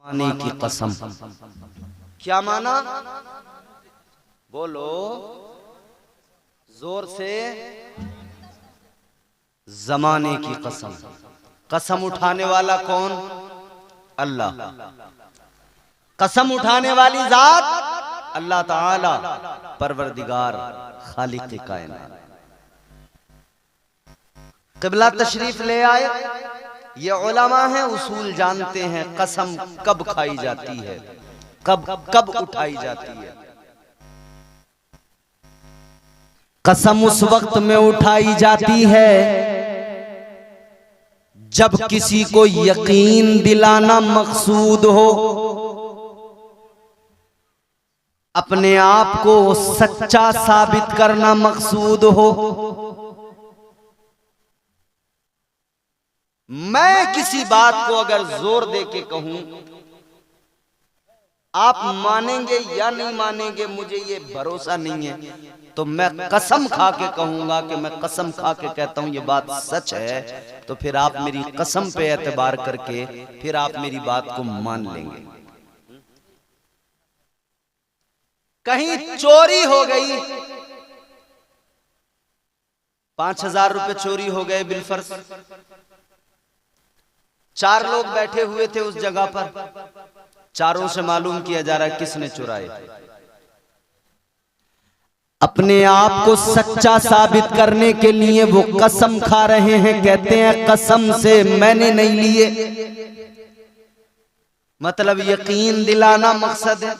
जमाने की कसम। क्या माना? बोलो जोर से। जमाने की कसम। कसम उठाने वाला कौन? अल्लाह। कसम उठाने वाली जात अल्लाह ताला, परवरदिगार, खालिक कायनात। क़िबला तशरीफ ले आए। ये उलमा हैं, उसूल जानते हैं कसम कब खाई जाती है, कब कब उठाई जाती है। कसम उस वक्त में उठाई जाती है जब किसी को यकीन दिलाना मकसूद हो, अपने आप को सच्चा साबित करना मकसूद हो। मैं किसी बात को अगर जोर दे के कहूं, आप मानेंगे या नहीं मानेंगे मुझे ये भरोसा नहीं है, तो मैं कसम खा के कहूंगा कि मैं कसम खा के कहता हूं ये बात सच है, तो फिर आप मेरी कसम पे एतबार करके फिर आप मेरी बात को मान लेंगे। कहीं चोरी हो गई, 5,000 रुपए चोरी हो गए बिलफर्ज। 4 लोग बैठे हुए थे उस जगह पर, चारों से मालूम किया जा रहा है किसने चुराए। अपने आप को सच्चा साबित करने के लिए वो कसम खा रहे हैं, कहते हैं कसम से मैंने नहीं लिए। मतलब यकीन दिलाना मकसद है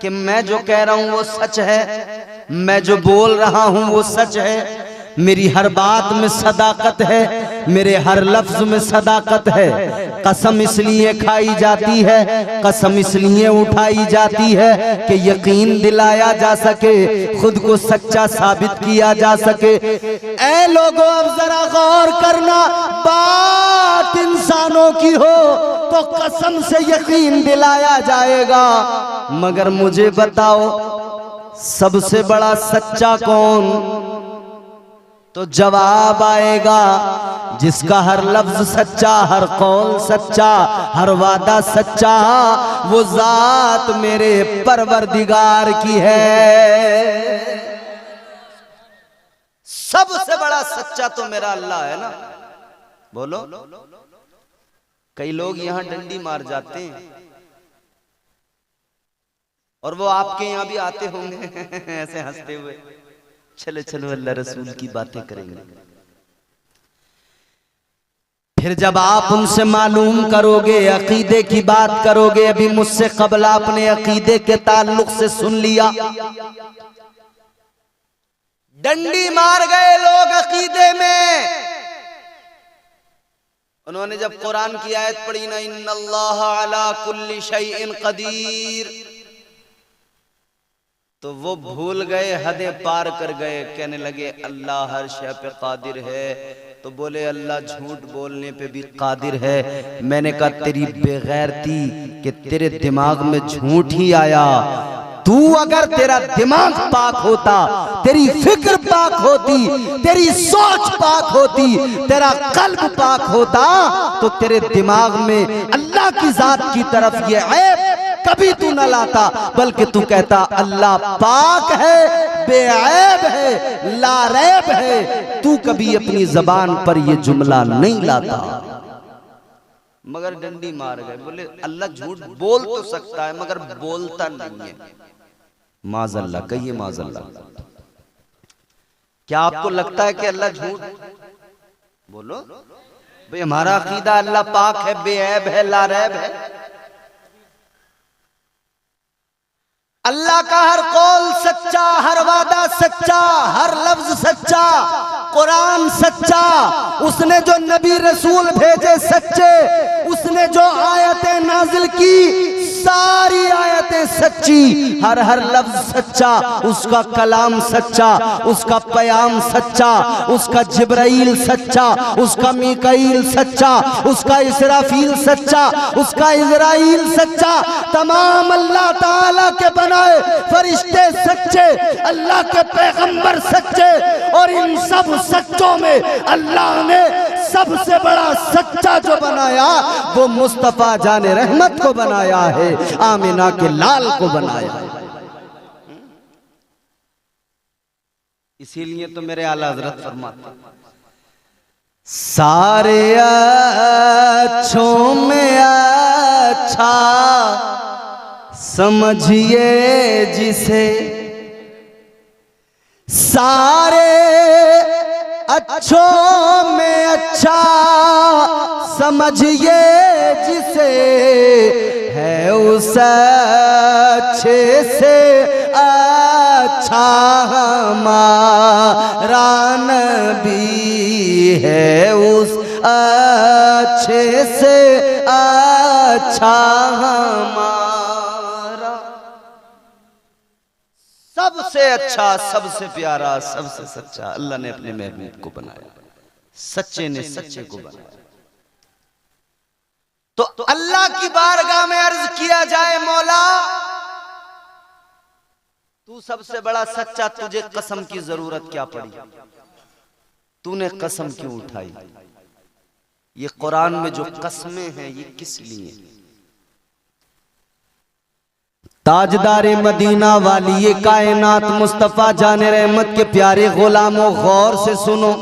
कि मैं जो कह रहा हूं वो सच है, मैं जो बोल रहा हूं वो सच है, मेरी हर बात में सदाकत है, मेरे हर लफ्ज में सदाकत है। कसम इसलिए खाई जाती है, कसम इसलिए उठाई जाती है कि यकीन दिलाया जा सके, खुद को सच्चा साबित किया जा सके। ऐ लोगों अब जरा गौर करना, बात इंसानों की हो तो कसम से यकीन दिलाया जाएगा, मगर मुझे बताओ सबसे बड़ा सच्चा कौन? तो जवाब आएगा जिसका हर लफ्ज सच्चा, हर कौल सच्चा, हर वादा सच्चा, वो जात मेरे परवरदिगार की है। सबसे बड़ा सच्चा तो मेरा अल्लाह है ना। बोलो, कई लोग यहां डंडी मार जाते हैं और वो आपके यहां भी आते होंगे ऐसे हंसते हुए, चलो चलो अल्लाह रसूल की बातें करेंगे। फिर जब आप उनसे मालूम करोगे, अकीदे की बात करोगे, अभी मुझसे कबल आपने अकीदे के ताल्लुक से सुन लिया, डंडी मार गए लोग अकीदे में। उन्होंने जब कुरान की आयत पढ़ी ना, इन्नल्लाह अला कुल्ली शैइन कदीर, तो वो भूल गए, हदें पार कर गए, कहने लगे अल्लाह हर शय पे कादिर है। तो बोले अल्लाह झूठ बोलने पे भी कादिर है। मैंने कहा तेरी बेगैरती कि तेरे दिमाग में झूठ ही आया। तू अगर तेरा दिमाग पाक होता, तेरी फिक्र पाक होती, तेरी सोच पाक होती, तेरा कल्ब पाक होता, तो तेरे दिमाग में अल्लाह की जात की तरफ ये ऐब कभी तू न लाता, बल्कि तू कहता अल्लाह पाक है, बेऐब है, लारैब है। तू कभी अपनी जबान पर ये जुमला नहीं लाता, मगर डंडी मार गए। बोले अल्लाह झूठ बोल तो सकता है मगर बोलता नहीं है। माज़अल्लाह, कहिए माज़अल्लाह। क्या आपको लगता है कि अल्लाह झूठ? बोलो भाई, हमारा अकीदा अल्लाह पाक है, बेऐब है, लारैब है। अल्लाह का हर कौल सच्चा, हर वादा सच्चा, हर लफ्ज सच्चा, कुरान सच्चा, उसने जो नबी रसूल भेजे सच्चे, उसने जो आयतें नाजिल की सारी आयतें बातें सच्ची, हर हर लफ्ज सच्चा, उसका कलाम सच्चा, उसका पयाम सच्चा, उसका जिब्राइल सच्चा, उसका मीकाईल सच्चा, उसका इसराफील सच्चा, उसका इजराइल सच्चा, तमाम अल्लाह ताला के बनाए फरिश्ते सच्चे, अल्लाह के पैगंबर सच्चे। और इन सब सच्चों में अल्लाह ने सबसे बड़ा सच्चा जो बनाया वो मुस्तफा जाने रहमत को बनाया है, आमिना के लाल को बनाया है। इसीलिए तो मेरे आला हजरत फरमाते सारे अच्छों में अच्छा समझिए जिसे, सारे अच्छों में अच्छा समझिए जिसे, है उस अच्छे से अच्छा हमारा नबी, है उस अच्छे से अच्छा हमारा। सबसे अच्छा, सबसे प्यारा, सबसे सच्चा अल्लाह ने अपने महबूब को बनाया, सच्चे ने सच्चे को बनाया। तो अल्लाह की बारगाह में अर्ज किया जाए मौला तू सबसे बड़ा सच्चा, तुझे कसम की जरूरत क्या पड़ी, तूने कसम क्यों उठाई। ये कुरान में जो कसमें हैं ये किस लिए? ताजदारे मदीना वाली ये कायनात मुस्तफा जाने रहमत के प्यारे गुलामों, गौर से सुनो।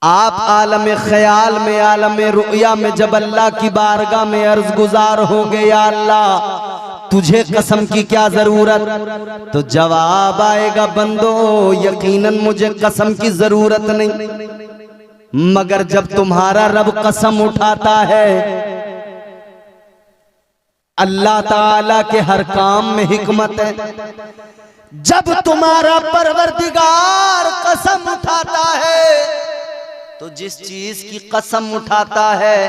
आप आलम ख्याल में, आलम रुया में जब अल्लाह की बारगाह में अर्ज गुजार होंगे, या अल्लाह तुझे कसम की क्या जरूरत, तो जवाब आएगा बंदो यकीनन मुझे कसम की जरूरत नहीं, मगर जब तुम्हारा रब कसम उठाता है, अल्लाह ताला के हर काम में हिकमत है। जब तुम्हारा परवरदिगार कसम उठाता है तो जिस चीज की कसम उठाता है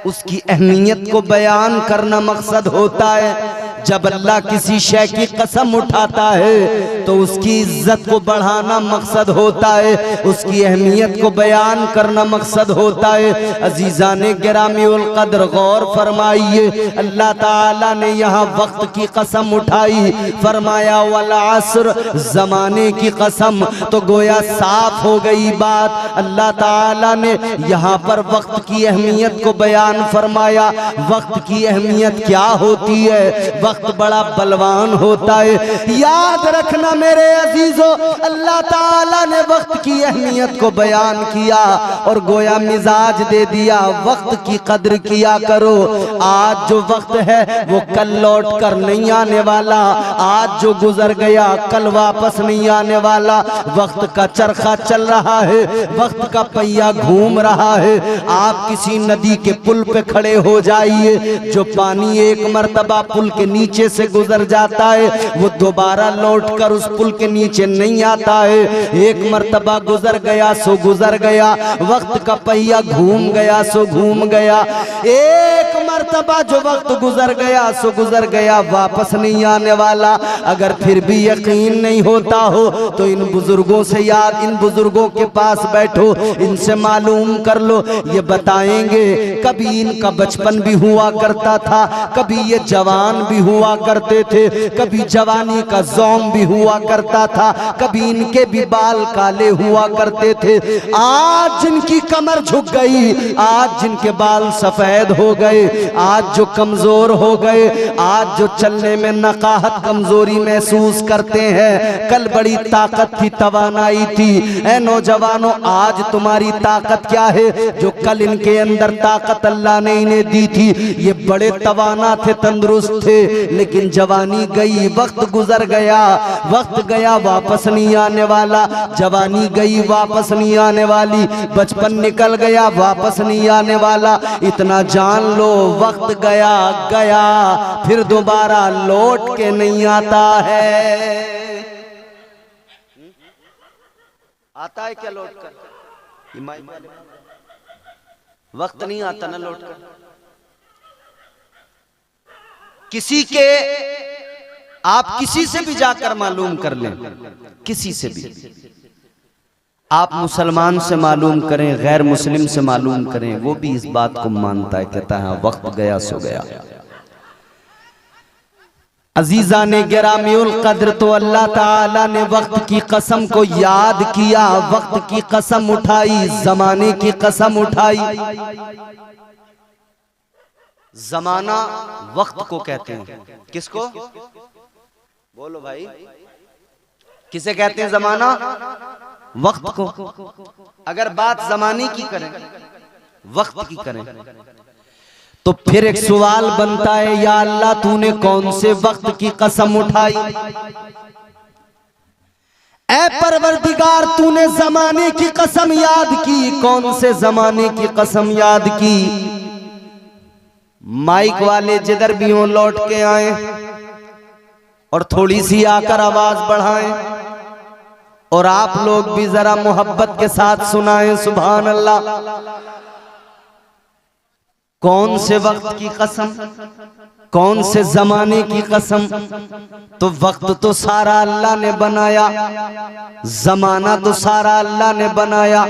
उसकी अहमियत को बयान करना मकसद होता है। जब अल्लाह किसी शय की कसम उठाता है तो उसकी इज्जत को बढ़ाना मकसद होता है, उसकी अहमियत को बयान करना मकसद होता है। अजीजाने गिरामी उल कद्र गौर फरमाइए, अल्लाह ताला ने यहाँ वक्त की कसम उठाई, फरमाया वल अस्र, जमाने की कसम, तो गोया साफ हो गई बात। अल्लाह ताला ने यहाँ पर वक्त की अहमियत को बयान फरमाया। वक्त की अहमियत क्या होती है? वक्त बड़ा बलवान होता है। याद रखना मेरे अजीजों, अल्लाह ताला ने वक्त की अहमियत को बयान किया और गोया मिजाज दे दिया, वक्त की कद्र किया करो। आज जो वक्त है वो कल लौट कर नहीं आने वाला, आज जो गुजर गया कल वापस नहीं आने वाला। वक्त का चरखा चल रहा है, वक्त का पहिया घूम रहा है। आप किसी नदी के पुल पे खड़े हो जाइए, जो पानी एक मर्तबा पुल के नीचे से गुजर जाता है वो दोबारा लौटकर उस पुल के नीचे नहीं आता है। एक मर्तबा गुजर गया सो गुजर गया, वक्त का पहिया घूम गया सो घूम गया। एक मर्तबा जो वक्त गुजर गया सो गुजर गया, वापस नहीं आने वाला। अगर फिर भी यकीन नहीं होता हो तो इन बुजुर्गों से याद, इन बुजुर्गों के पास बैठो, इनसे मालूम कर लो, ये बताएंगे कभी इनका बचपन भी हुआ करता था, कभी ये जवान भी हुआ करते थे, कभी जवानी का ज़ौम भी हुआ करता था, कभी इनके भी बाल काले हुआ करते थे। आज जिनकी कमर झुक गई, आज जिनके बाल सफेद हो गए, आज जो कमजोर हो गए, आज जो चलने में नकाहत कमजोरी महसूस करते हैं, कल बड़ी ताकत थी, तवानाई थी। ऐ नौजवानों, आज तुम्हारी ताकत क्या है जो कल इनके अंदर ताकत अल्लाह ने इन्हें दी थी? ये बड़े तवाना थे, तंदुरुस्त थे, लेकिन जवानी गई, वक्त गुजर गया, वक्त गया वापस नहीं आने वाला। जवानी गई वापस नहीं आने वाली, बचपन निकल गया वापस नहीं आने वाला। इतना जान लो, वक्त गया गया फिर दोबारा लौट के नहीं आता है। आता है क्या लौट कर? वक्त नहीं आता ना लौट कर। किसी के, आप किसी से भी जाकर मालूम कर लें, किसी से भी आप मुसलमान से मालूम करें, गैर मुस्लिम से मालूम करें, वो भी इस बात को मानता है, कहता है वक्त गया सो गया। अजीजा ने गिरामीउल कद्र, तो अल्लाह ताला ने वक्त की कसम को याद किया, वक्त की कसम उठाई, जमाने की कसम उठाई। जमाना वक्त को कहते हैं। किसको? बोलो भाई, किसे कहते हैं जमाना? वक्त को। अगर बात जमाने की करें, वक्त की करें, तो फिर एक सवाल बनता है, या अल्लाह तूने कौन से वक्त की कसम उठाई? ऐ परवरदिगार, तूने जमाने की कसम याद की, कौन से जमाने की कसम याद की? माइक वाले जिधर भी हों लौट के आए और थोड़ी सी आकर आवाज बढ़ाएं, और आप लोग भी जरा मोहब्बत के साथ सुनाएं सुभान अल्लाह। कौन से वक्त की कसम, कौन से जमाने की कसम? तो वक्त तो सारा अल्लाह ने बनाया, जमाना तो सारा अल्लाह ने बनाया,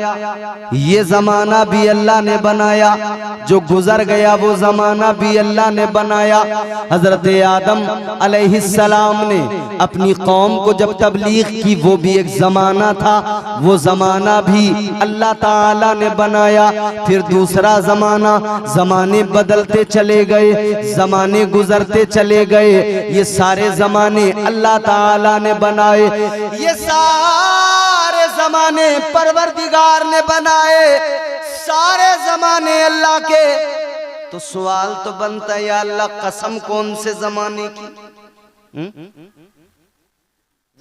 ये जमाना भी अल्लाह ने बनाया, जो गुजर गया वो जमाना भी अल्लाह ने बनाया। हजरत आदम अलैहिस्सलाम ने अपनी कौम को जब तबलीग की, वो भी एक जमाना था, वो जमाना भी अल्लाह ताला ने बनाया। फिर दूसरा जमाना, जमाने बदलते चले गए, जमाने गुजरते चले गए, ये सारे जमाने अल्लाह ताला ने बनाए, ये सारे जमाने परवरदिगार ने बनाए, सारे जमाने अल्लाह के। तो सवाल तो बनता है, या अल्लाह कसम कौन से जमाने की?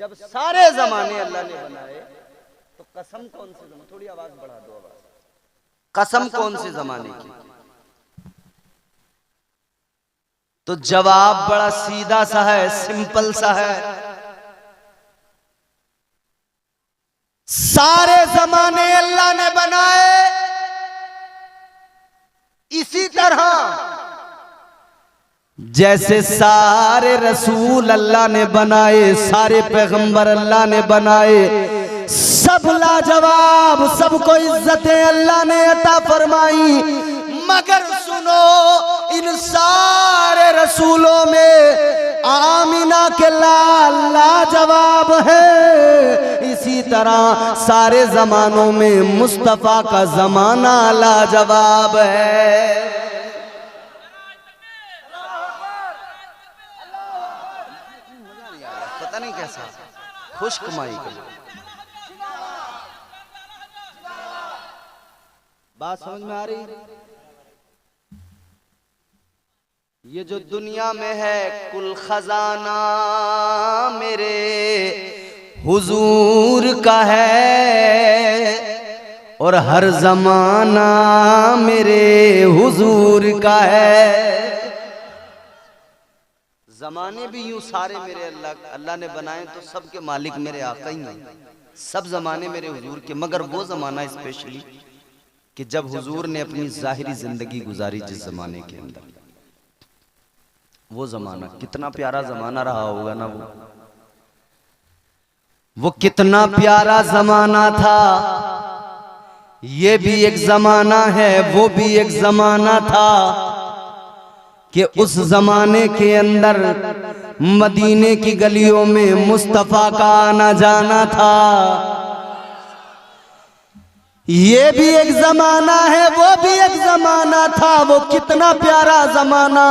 जब सारे जमाने अल्लाह ने बनाए तो कसम कौन से जमाने? थोड़ी आवाज बढ़ा दो, आवाज। कसम कौन से जमाने की? तो जवाब बड़ा सीधा सा है, सिंपल सा है, सारे जमाने अल्लाह ने बनाए। इसी तरह जैसे सारे रसूल अल्लाह ने बनाए, सारे पैगंबर अल्लाह ने बनाए, सब लाजवाब, सबको इज्जतें अल्लाह ने अता फरमाई, मगर सुनो, इन सारे रसूलों में आमिना के लाल लाजवाब है। इसी तरह सारे जमानों में मुस्तफा का जमाना लाजवाब है। पता नहीं कैसा खुश्क माई का बात समझ में आ रही? ये जो दुनिया में है कुल खजाना मेरे हुजूर का है, और हर जमाना मेरे हुजूर का है। जमाने भी यूं सारे मेरे अल्लाह ने बनाए, तो सबके मालिक मेरे आका ही हैं, सब जमाने मेरे हुजूर के। मगर वो जमाना स्पेशली कि जब हुजूर ने अपनी जाहिरी जिंदगी गुजारी जिस जमाने के अंदर, वो जमाना कितना प्यारा जमाना रहा होगा ना। वो कितना प्यारा जमाना था। ये भी एक जमाना है, वो भी एक जमाना था कि उस जमाने के अंदर मदीने की गलियों में मुस्तफा का आना जाना था। ये भी एक जमाना है, वो भी एक जमाना था। वो कितना प्यारा जमाना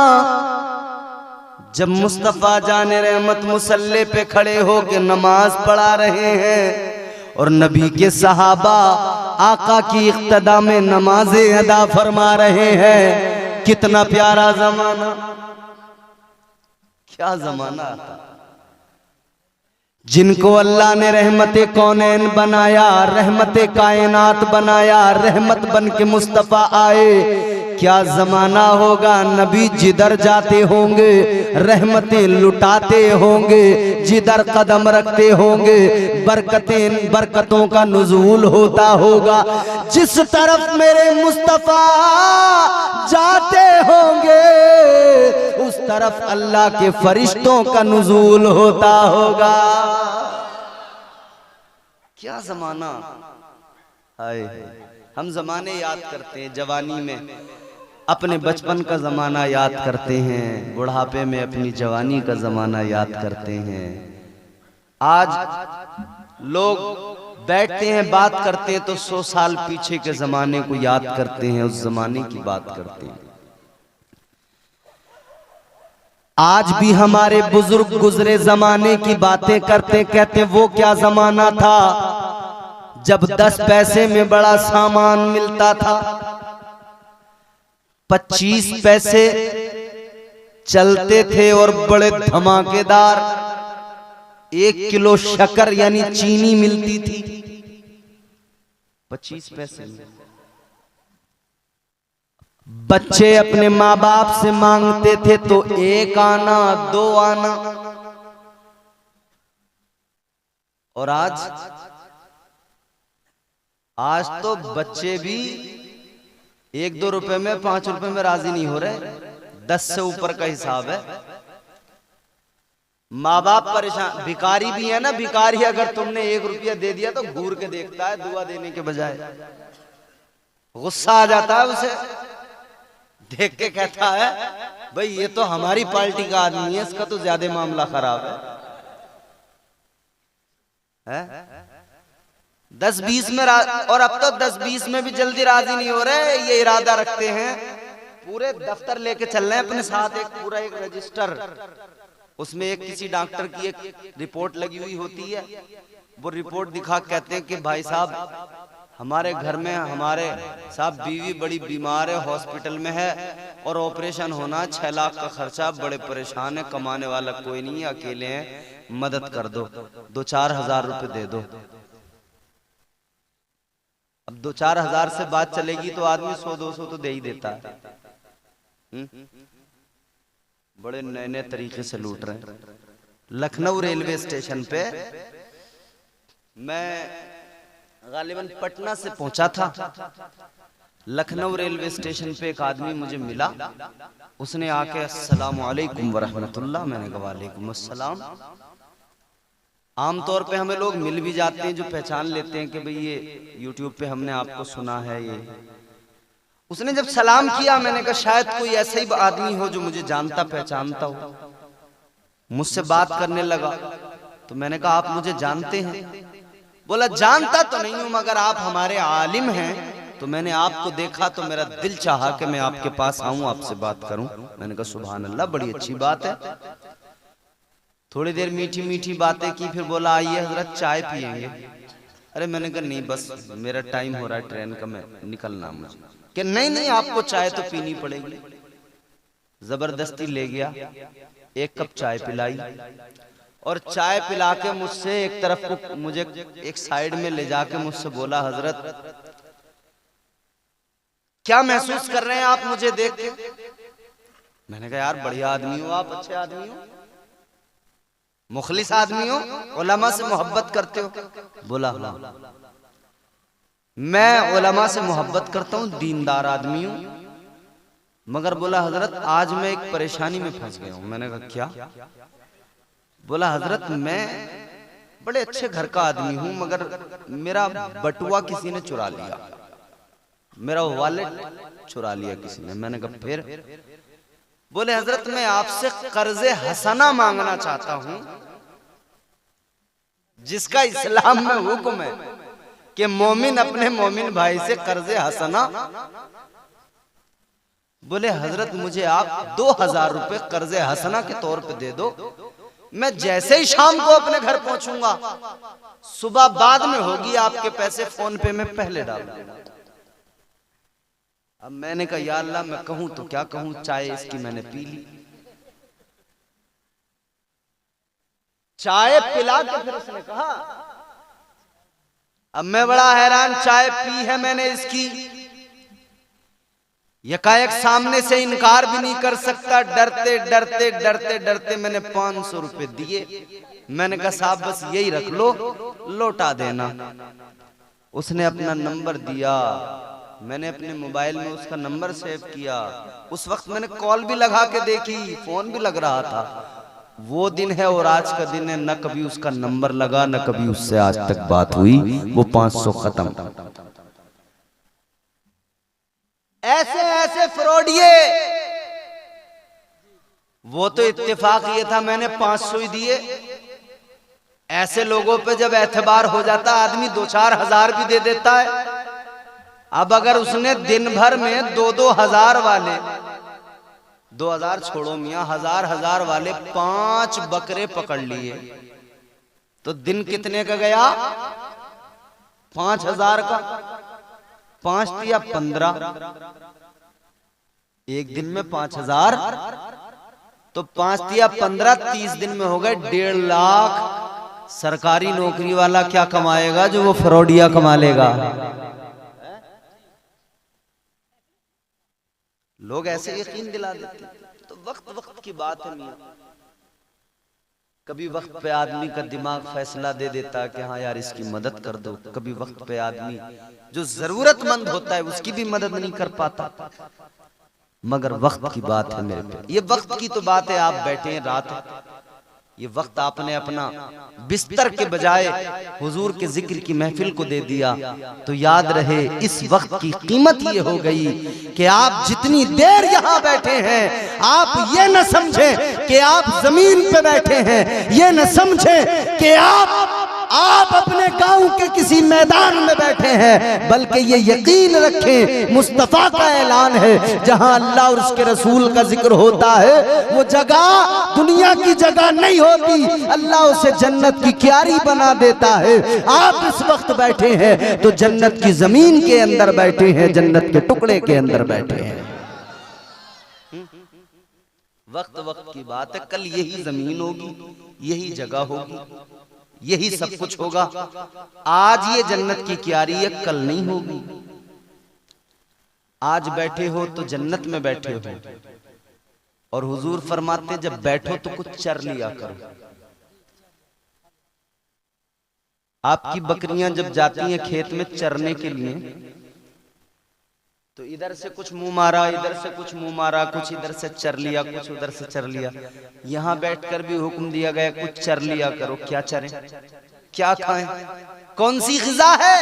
जब मुस्तफा जाने रहमत मुसल्ले पे खड़े हो के नमाज पढ़ा रहे हैं और नबी के सहाबा आका की इक्तदा में नमाजें अदा फरमा रहे हैं। कितना प्यारा जमाना, क्या जमाना था। जिनको अल्लाह ने रहमते कौनैन बनाया, रहमते कायनात बनाया, रहमत बन के मुस्तफा आए। क्या जमाना होगा, नबी जिधर जाते होंगे रहमतें लुटाते होंगे, जिधर कदम रखते होंगे बरकतों का नुज़ूल होता होगा। जिस तरफ मेरे मुस्तफा जाते होंगे उस तरफ अल्लाह के फरिश्तों का नुज़ूल होता होगा। क्या जमाना, हाय हम जमाने याद करते हैं, जवानी में अपने बचपन का जमाना याद करते हैं, बुढ़ापे में अपनी जवानी का जमाना याद करते हैं। आज लोग बैठते हैं बात करते हैं तो 100 साल पीछे के जमाने को याद करते हैं, उस जमाने की बात करते हैं। आज भी हमारे बुजुर्ग गुजरे जमाने की बातें करते, कहते वो क्या जमाना था जब 10 पैसे में बड़ा सामान मिलता था, 25 पैसे चलते थे और बड़े धमाकेदार 1 किलो शक्कर यानी चीनी मिलती थी 25 पैसे में। बच्चे अपने माँ बाप से मांगते थे तो 1 आना 2 आना, और आज तो बच्चे भी 1-2 रुपए में 5 रुपए में राजी नहीं हो रहे, 10 से ऊपर का हिसाब है। माँ बाप परेशान, भिखारी भी है ना, भिखारी अगर तुमने 1 रुपया दे दिया तो घूर के देखता है दुआ देने के बजाय, गुस्सा आ जाता है उसे देख के, कहता है भाई ये तो हमारी पार्टी का आदमी है, इसका तो ज्यादा मामला खराब है? 10-20 में और अब तो 10-20 में भी जल्दी राजी नहीं हो रहे, ये इरादा रखते हैं पूरे दफ्तर लेके चल रहे हैं अपने साथ, एक रजिस्टर, उसमें एक किसी डॉक्टर की एक रिपोर्ट लगी हुई होती है, वो रिपोर्ट दिखा कहते हैं कि भाई साहब हमारे घर में हमारे साहब बीवी बड़ी बीमार है, हॉस्पिटल में है और ऑपरेशन होना, 6 लाख का खर्चा, बड़े परेशान है, कमाने वाला कोई नहीं है, अकेले हैं, मदद कर दो, 2-4 हजार रुपए दे दो। अब 2-4 हजार से बात चलेगी तो आदमी 100-200 तो दे ही देता है। बड़े नए नए तरीके से लूट रहे हैं। लखनऊ रेलवे स्टेशन पे मैं गालिबन पटना से पहुंचा था, लखनऊ रेलवे स्टेशन पे एक आदमी मुझे मिला, उसने आके अस्सलाम वालेकुम वरहमतुल्लाह, मैंने कहा वालेकुम अस्सलाम। आमतौर पे हमें लोग मिल भी जाते हैं जो पहचान लेते हैं कि भाई ये यूट्यूब पे हमने आपको सुना है ये। उसने जब सलाम किया मैंने कहा शायद कोई ऐसा ही आदमी हो जो मुझे जानता पहचानता हो, मुझसे बात करने लगा। तो मैंने कहा आप मुझे जानते हैं? बोला जानता तो नहीं हूं मगर आप हमारे आलिम हैं, तो मैंने आपको देखा तो मेरा दिल चाहा कि मैं आपके पास आऊं, आपसे बात करूं। मैंने कहा सुभान अल्लाह, बड़ी अच्छी बात है। थोड़ी देर मीठी मीठी बातें की, फिर बोला आइए हजरत चाय पियेंगे। अरे मैंने कहा नहीं बस मेरा टाइम हो रहा है ट्रेन का, मैं निकलना मुझे। कि नहीं आपको चाय तो पीनी पड़ेगी। जबरदस्ती ले गया, 1 कप चाय पिलाई और चाय पिला के मुझसे एक तरफ को मुझे एक साइड में ले जाके मुझसे बोला हजरत क्या महसूस कर रहे हैं आप मुझे देख के? मैंने कहा यार बढ़िया आदमी हो आप, अच्छे आदमी हो, मुखलिस आदमी हो, उलमा से मोहब्बत करते हो। बोला मैं उलमा से मोहब्बत करता हूँ, दीनदार आदमी हूँ, मगर बोला हजरत आज मैं एक परेशानी में फंस गया हूँ। मैंने कहा क्या? बोला हजरत मैं बड़े अच्छे घर का आदमी हूँ मगर मेरा बटुआ किसी ने चुरा लिया, मेरा वॉलेट चुरा लिया किसी ने। मैंने कहा फिर? बोले हजरत मैं आपसे कर्जे हसना मांगना चाहता हूं, जिसका इस्लाम में हुक्म है कि मोमिन अपने मोमिन भाई से कर्जे हसना। बोले हजरत मुझे आप 2000 रुपए कर्जे हसना के तौर पे दे दो, मैं जैसे ही शाम को अपने घर पहुंचूंगा, सुबह बाद में होगी, आपके पैसे फोन पे में पहले डाल दूंगा। अब मैंने कहा या अल्लाह मैं कहूं तो क्या कहूं, चाय इसकी मैंने पी ली। चाय पिला के फिर उसने कहा, अब मैं बड़ा हैरान, चाय पी है मैंने इसकी, यकायक सामने से इनकार भी नहीं कर सकता, डरते डरते डरते डरते मैंने 500 रुपए दिए। मैंने कहा साहब बस यही रख लो, लौटा देना। उसने अपना नंबर दिया, मैंने अपने मोबाइल में उसका नंबर सेव किया। उस वक्त मैंने कॉल भी लगा के देखी, फोन भी लग रहा था। वो दिन है और आज का दिन है, न कभी उसका नंबर लगा, न कभी उससे आज तक बात हुई। वो 500 खत्म। ऐसे ऐसे फ्रॉडिये, वो तो इत्तेफाक ये था मैंने 500 ही दिए। ऐसे लोगों पे जब एतबार हो जाता आदमी 2-4 हजार भी दे देता है। अब अगर उसने दिन भर में 2-2 हजार वाले, 2000 छोड़ो मियां, 1000 वाले 5 बकरे पकड़ लिए तो दिन कितने का गया? 5000 का। 5 या 15, एक दिन में 5000, तो 5 या 15, 30 दिन में हो गए 1.5 लाख। सरकारी नौकरी वाला क्या कमाएगा जो वो फ्रॉडिया कमा लेगा? लोग ऐसे यकीन दिला देते। तो वक्त वक्त की बात है मियां। कभी वक्त पे आदमी का दिमाग फैसला दे देता है कि हाँ यार इसकी मदद कर दो। कभी वक्त पे आदमी जो जरूरतमंद होता है उसकी भी मदद नहीं कर पाता। मगर वक्त की बात है मेरे पे, ये वक्त की तो बात है। आप बैठे हैं, रात है, ये वक्त आपने अपना बिस्तर के बजाय हुजूर के जिक्र की महफिल को दे दिया, तो याद रहे इस वक्त की कीमत ये हो गई कि आप जितनी देर यहाँ बैठे हैं, आप ये न समझें कि आप जमीन पे बैठे हैं, ये न समझें कि आप अपने गांव के किसी मैदान में बैठे हैं, बल्कि ये यकीन रखें मुस्तफा का ऐलान है, जहां अल्लाह और उसके रसूल का जिक्र होता है वो जगह दुनिया की जगह नहीं होती, अल्लाह उसे जन्नत की क्यारी बना देता है। आप इस वक्त बैठे हैं तो जन्नत की जमीन के अंदर बैठे हैं, जन्नत के टुकड़े के अंदर बैठे हैं। वक्त वक्त की बात है। कल यही जमीन होगी, यही जगह होगी, यही सब कुछ होगा। आज ये जन्नत की क्यारी है, कल नहीं होगी। आज बैठे हो तो जन्नत में बैठे हो। और हुजूर फरमाते जब बैठो तो कुछ चर लिया करो। आपकी बकरियां जब जाती हैं खेत में चरने के लिए, तो इधर से कुछ मुंह मारा, इधर से कुछ मुंह मारा, कुछ इधर से चर लिया, कुछ उधर से चर लिया। यहां बैठकर भी हुक्म दिया गया कुछ चर लिया करो। क्या चरें, क्या खाएं, कौन सी ग़िज़ा है?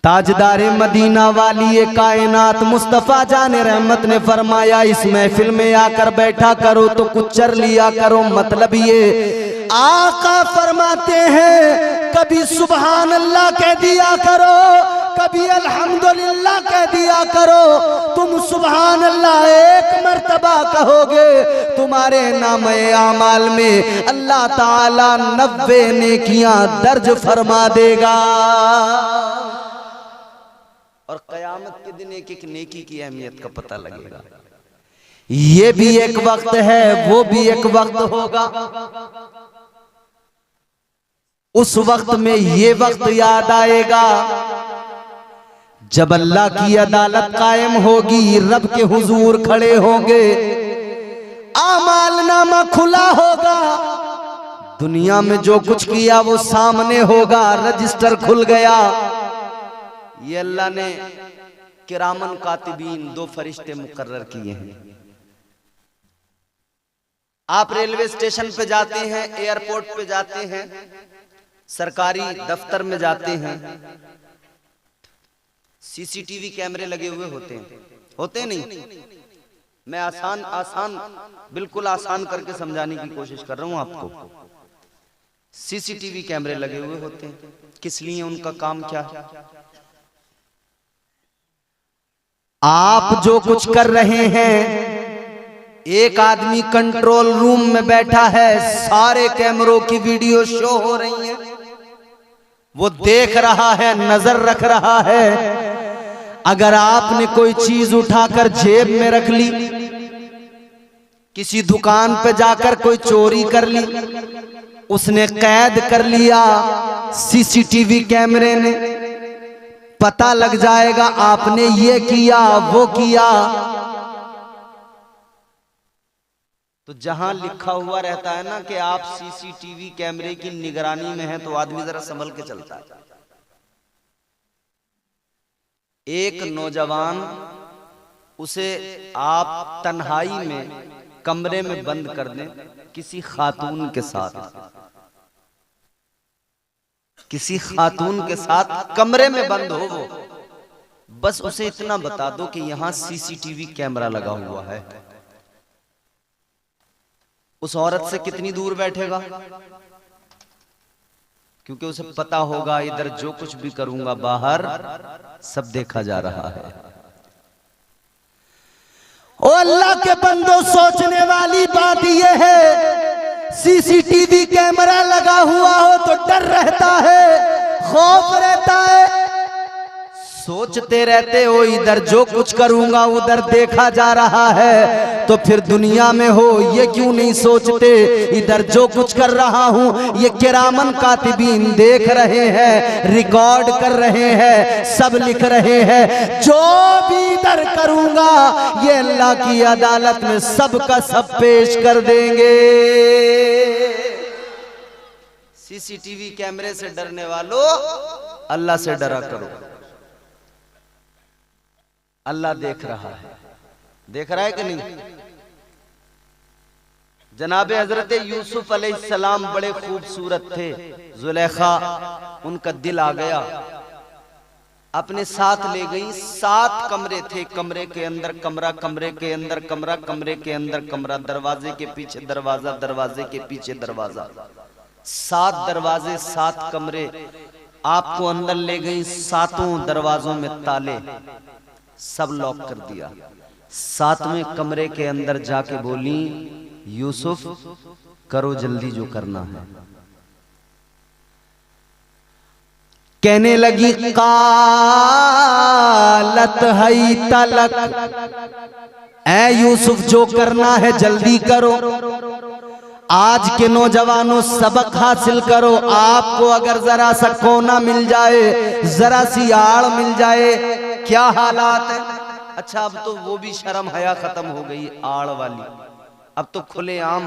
ताजदारे मदीना वाली कायनात मुस्तफा जाने रहमत ने फरमाया इस महफिल में आकर बैठा करो तो कुछ चर लिया करो। मतलब ये आका फरमाते हैं कभी सुबहान अल्लाह कह दिया करो, कभी अल्हम्दुलिल्लाह कह दिया करो। तुम सुबहान अल्लाह एक मर्तबा कहोगे, तुम्हारे नामे आमाल में अल्लाह ताला 90 नेकियां दर्ज फरमा देगा। और कयामत के दिन एक एक नेकी की अहमियत का पता लगेगा। ये भी एक वक्त है, वो भी एक वक्त होगा। उस वक्त में ये वक्त याद आएगा जब अल्लाह की अदालत कायम होगी, रब के हुजूर खड़े होंगे, आमालनामा खुला होगा, दुनिया में जो कुछ किया वो सामने होगा, रजिस्टर खुल गया। ये अल्लाह ने किरामन कातिबीन 2 फरिश्ते मुकर्रर किए हैं। आप रेलवे स्टेशन पे जाते हैं, एयरपोर्ट पे जाते हैं, सरकारी दफ्तर में जाते हैं, सीसीटीवी कैमरे लगे हुए होते नहीं। मैं आसान बिल्कुल आसान करके समझाने की कोशिश कर रहा हूं आपको। सीसीटीवी कैमरे लगे हुए होते हैं, किस लिए, उनका काम क्या है? आप जो कुछ कर रहे हैं, एक आदमी कंट्रोल रूम में बैठा है, सारे कैमरों की वीडियो शो हो रही है, वो देख रहा है, नजर रख रहा है। अगर आपने कोई चीज उठाकर जेब में रख ली, किसी दुकान पे जाकर कोई चोरी कर ली, उसने कैद कर लिया सीसीटीवी कैमरे ने, पता लग जाएगा आपने ये किया वो किया। तो जहां लिखा हुआ रहता है ना कि आप सीसीटीवी कैमरे की निगरानी में हैं, तो आदमी जरा संभल के चलता है। एक नौजवान, उसे आप तन्हाई में कमरे में बंद कर दें किसी खातून के साथ, किसी खातून के साथ कमरे में बंद हो वो, बस उसे इतना बता दो कि यहां सीसीटीवी कैमरा लगा हुआ है। उस औरत से कितनी दूर बैठेगा? क्योंकि उसे पता होगा इधर जो कुछ भी करूंगा बाहर सब देखा जा रहा है। ओ अल्लाह के बंदो, सोचने वाली बात यह है, सीसीटीवी कैमरा लगा हुआ हो तो डर रहता है, खौफ रहता है, सोचते रहते हो इधर जो कुछ करूंगा उधर देखा जा रहा है, तो फिर दुनिया में हो ये क्यों नहीं सोचते इधर जो कुछ कर रहा हूं ये किरामन कातिबीन देख रहे हैं, रिकॉर्ड कर रहे हैं, सब लिख रहे हैं, जो भी इधर करूंगा ये अल्लाह की अदालत में सब का सब पेश कर देंगे। सीसीटीवी कैमरे से डरने वालों, अल्लाह से डरा करो। अल्लाह देख रहा है, देख रहा है कि नहीं? जनाबे हजरत यूसुफ अलैहिस्सलाम बड़े खूबसूरत थे, जुलेखा उनका दिल आ गया, अपने साथ ले गई। 7 कमरे थे, कमरे के अंदर कमरा, कमरे के अंदर कमरा, कमरे के अंदर कमरा, दरवाजे के पीछे दरवाजा, दरवाजे के पीछे दरवाजा, 7 दरवाजे, 7 कमरे, आपको अंदर ले गई। 7 दरवाजों में ताले, सब लॉक कर दिया। 7वें कमरे के अंदर जाके बोली, यूसुफ करो जल्दी जो करना है। कहने लगी, कालत हई तलक, ऐ यूसुफ जो करना है जल्दी करो। आज के नौजवानों सबक हासिल करो। आपको अगर जरा सा कोना मिल जाए, जरा सी आड़ मिल जाए, क्या हालात है। अच्छा, अब तो वो भी शर्म हया खत्म हो गई आड़ वाली, अब तो खुलेआम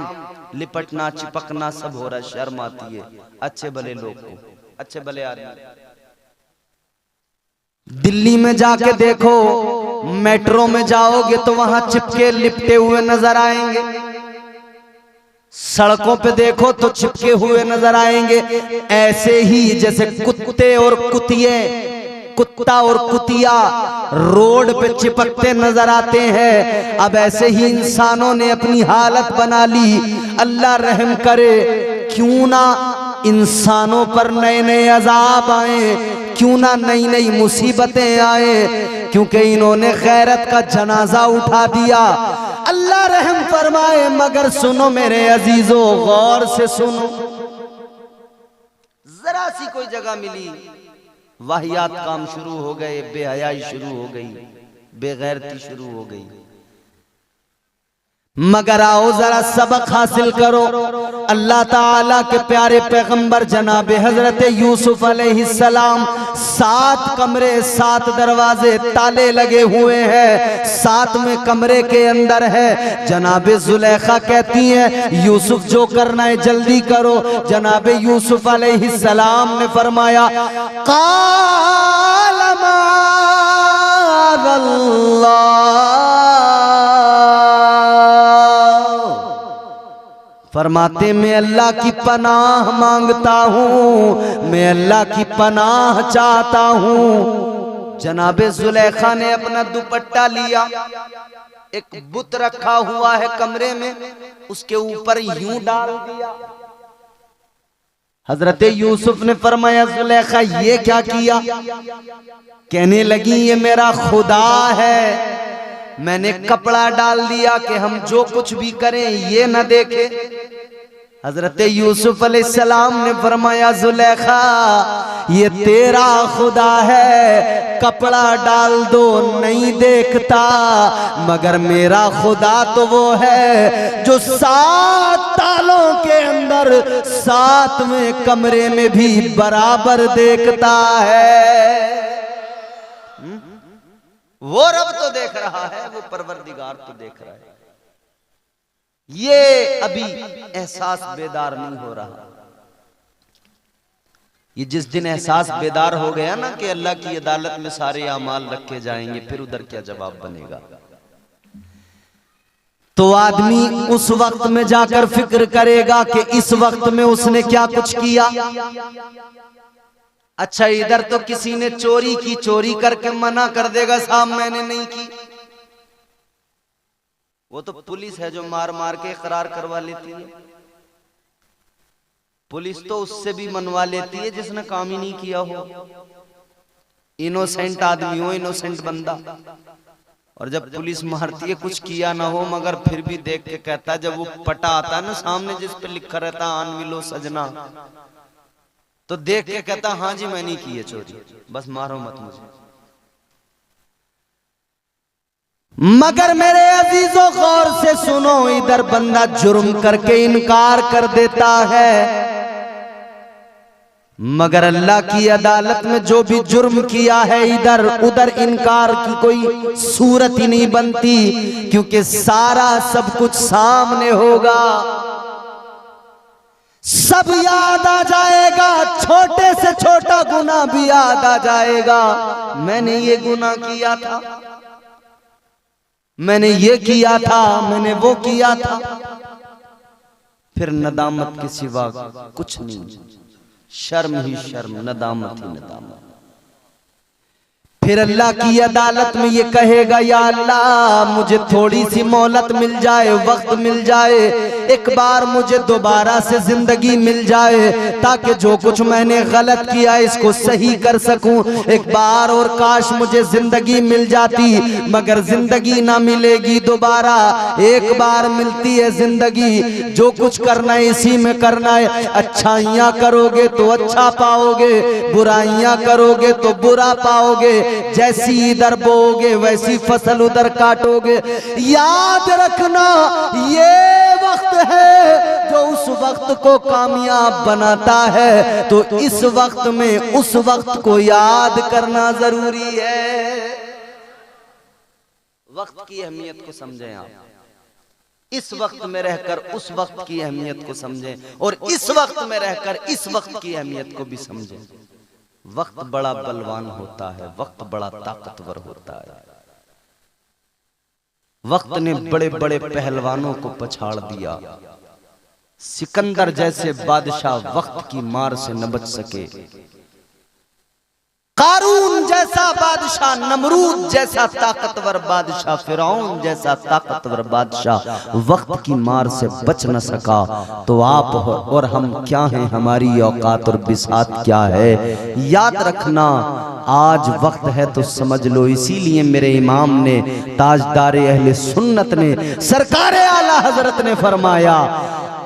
लिपटना चिपकना सब हो रहा, शर्म आती है अच्छे भले लोग को, अच्छे भले आदमी। दिल्ली में जाके देखो, मेट्रो में जाओगे तो वहां चिपके लिपटे हुए नजर आएंगे, सड़कों पे देखो तो चिपके हुए नजर आएंगे। ऐसे ही जैसे कुत्ते और कुतिये, कुत्ता और कुतिया रोड पे चिपकते नजर आते हैं, अब ऐसे ही इंसानों ने अपनी हालत बना ली। अल्लाह रहम करे, क्यों ना इंसानों पर नए नए अजाब आए, क्यों ना नई नई मुसीबतें आए, क्योंकि इन्होंने खैरत का जनाजा उठा दिया। अल्लाह रहम फरमाए, मगर सुनो मेरे अजीजों, गौर से सुनो, जरा सी कोई जगह मिली, वाहियात काम शुरू हो गए, बेहयाई शुरू हो गई, बेगैरती शुरू हो गई। मगर आओ जरा सबक हासिल करो। अल्लाह ताला के प्यारे पैगंबर जनाबे हजरत यूसुफ अलैहिस्सलाम, 7 कमरे, 7 दरवाजे, ताले लगे हुए हैं, 7वें कमरे के अंदर है। जनाबे जुलेखा कहती है, यूसुफ जो करना है जल्दी करो। जनाबे यूसुफ अलैहिस्सलाम ने फरमाया, क़ाल माअल्लाह, फरमाते मैं अल्लाह की पनाह मांगता हूँ, मैं अल्लाह की पनाह चाहता हूँ। जनाबे जुलेखा ने अपना दुपट्टा लिया, एक बुत रखा हुआ है कमरे में, उसके ऊपर यूं डाल दिया। हजरत यूसुफ ने फरमाया, जुलेखा ये क्या किया? कहने लगी, ये मेरा खुदा है, मैंने कपड़ा डाल दिया कि हम जो कुछ भी करें ये न देखे। हजरत यूसुफ अलैहिस्सलाम ने फरमाया, जुलेखा ये तेरा खुदा है, कपड़ा डाल दो नहीं देखता, मगर मेरा खुदा तो वो है जो 7 तालों के अंदर 7वें कमरे में भी बराबर देखता है। वो रब तो देख रहा है, वो परवरदिगार तो देख रहा है। ये अभी एहसास बेदार नहीं हो रहा। ये जिस दिन एहसास बेदार हो गया ना कि अल्लाह की अदालत में सारे अमाल रखे जाएंगे, फिर उधर क्या जवाब बनेगा। तो आदमी उस वक्त में जाकर फिक्र करेगा कि इस वक्त में उसने क्या कुछ किया। अच्छा, इधर तो किसी ने चोरी की, चोरी करके मना कर देगा साहब मैंने नहीं की। वो तो पुलिस है जो मार मार के इकरार करवा लेती है। पुलिस तो उससे भी मनवा लेती है जिसने काम ही नहीं किया हो, इनोसेंट आदमी हो, इनोसेंट बंदा। और जब पुलिस मारती है कुछ किया ना हो, मगर फिर भी देख के कहता है, जब वो पटा आता है ना सामने जिस पे लिखा रहता है आनविलो सजना, तो देख के कहता हाँ जी मैं नहीं की है चोरी, बस मारो मत मुझे। मगर मेरे अजीजों गौर से सुनो, इधर बंदा जुर्म करके इनकार कर देता है, मगर अल्लाह की अदालत में जो भी जुर्म किया है इधर उधर इनकार की कोई सूरत ही नहीं बनती, क्योंकि सारा सब कुछ सामने होगा, सब याद आ जाएगा, छोटे से छोटा गुनाह भी याद आ जाएगा। मैंने ये गुनाह किया था, मैंने ये किया था, मैंने वो किया था। फिर नदामत के सिवा कुछ नहीं, शर्म ही शर्म, नदामत ही नदामत। फिर अल्लाह की अदालत में ये कहेगा, या अल्लाह मुझे थोड़ी सी मोहलत मिल जाए, वक्त मिल जाए, एक बार मुझे दोबारा से जिंदगी मिल जाए, ताकि जो कुछ मैंने गलत किया इसको सही कर सकूं। एक बार और काश मुझे जिंदगी मिल जाती, मगर जिंदगी ना मिलेगी दोबारा, एक बार मिलती है जिंदगी, जो कुछ करना है इसी में करना है। अच्छाइयां करोगे तो अच्छा पाओगे, बुराइयां करोगे तो बुरा पाओगे, जैसी इधर बोओगे वैसी फसल उधर काटोगे। याद रखना ये वक्त है जो उस वक्त को कामयाब बनाता है, तो इस वक्त में उस वक्त को याद करना जरूरी है। वक्त की अहमियत को समझें आप, इस वक्त में रहकर उस वक्त की अहमियत को समझें, और इस वक्त में रहकर इस वक्त की अहमियत को भी समझें। वक्त बड़ा बलवान होता है, वक्त बड़ा ताकतवर होता है। वक्त ने बड़े बड़े पहलवानों को पछाड़ दिया। सिकंदर जैसे बादशाह वक्त की मार से न बच सके, कारून जैसा बादशाह, नमरूद जैसा ताकतवर बादशाह, फिरौन जैसा ताकतवर बादशाह वक्त की मार से बच न सका, तो आप और हम क्या हैं, हमारी औकात और बिसात क्या है। याद रखना आज वक्त है तो समझ लो। इसीलिए मेरे इमाम ने, ताजदारे अहले सुन्नत ने, सरकारे आला हजरत ने फरमाया,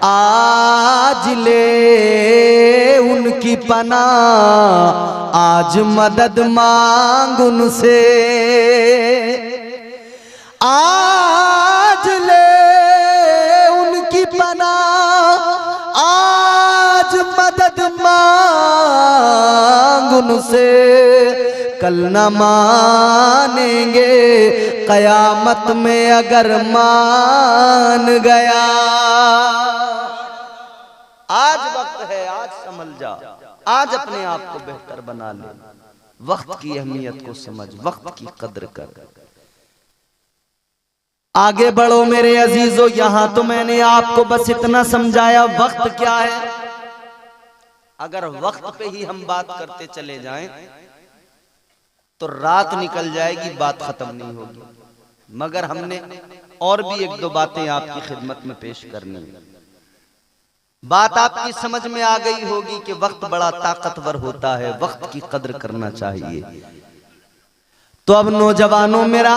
आज ले उनकी पनाह, आज मदद मांग उनसे, आज ले उनकी पनाह, आज मदद मांग उनसे, कल न मानेंगे कयामत में अगर मान गया। आज वक्त है, आज समझ जा, आज अपने आप को बेहतर बना ले। वक्त की अहमियत को समझ, वक्त की कद्र कर। आगे बढ़ो मेरे अजीजों, यहां तो मैंने आपको बस इतना समझाया वक्त क्या है। अगर वक्त पे ही हम बात करते चले जाएं तो रात निकल जाएगी, बात खत्म नहीं होगी। मगर हमने और भी एक दो बातें आपकी खिदमत में पेश करनी। बात आपकी समझ में आ गई होगी कि वक्त बड़ा ताकतवर होता है, वक्त की कद्र करना चाहिए। तो अब नौजवानों, मेरा